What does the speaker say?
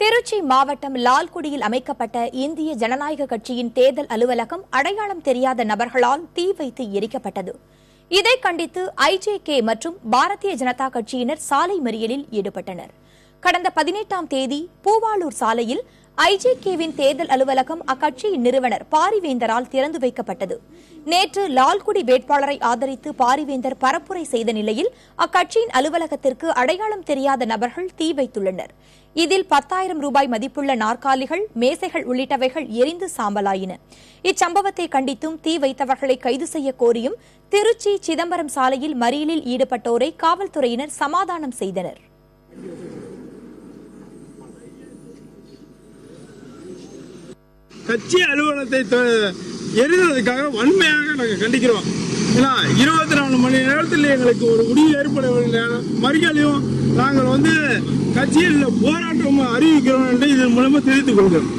திருச்சி மாவட்டம் லால்குடியில் அமைக்கப்பட்ட இந்திய ஜனநாயக கட்சியின் தேர்தல் அலுவலகம் அடையாளம் தெரியாத நபர்களால் தீ வைத்து எரிக்கப்பட்டது. இதை கண்டித்து ஐஜேகே மற்றும் பாரதிய ஜனதா கட்சியினர் சாலை மறியலில் ஈடுபட்டனர். கடந்த 18ஆம் தேதி பூவாளூர் சாலையில் ஐஜேகேவின் தேர்தல் அலுவலகம் அக்கட்சியின் நிறுவனர் பாரிவேந்தரால் திறந்து வைக்கப்பட்டது. நேற்று லால்குடி வேட்பாளரை ஆதரித்து பாரிவேந்தர் பரப்புரை செய்த நிலையில் அக்கட்சியின் அலுவலகத்திற்கு அடையாளம் தெரியாத நபர்கள் தீ வைத்துள்ளனர். இதில் 10,000 ரூபாய் மதிப்புள்ள நாற்காலிகள், மேசைகள் உள்ளிட்டவைகள் எரிந்து சாம்பலாயின. இச்சம்பவத்தை கண்டித்தும் தீ வைத்தவர்களை கைது செய்ய கோரியும் திருச்சி சிதம்பரம் சாலையில் மறியலில் ஈடுபட்டோரை காவல்துறையினர் சமாதானம் செய்தனர். கட்சி அலுவலகத்தை எரிந்ததுக்காக வன்மையாக நாங்கள் கண்டிக்கிறோம். ஏன்னா 24 மணி நேரத்தில் எங்களுக்கு ஒரு முடிவு ஏற்படவில்லை. மறியலையும் நாங்கள் கட்சியில் போராட்டம் அறிவிக்கிறோம் என்று இதன் மூலமாக தெரிவித்துக் கொள்கிறோம்.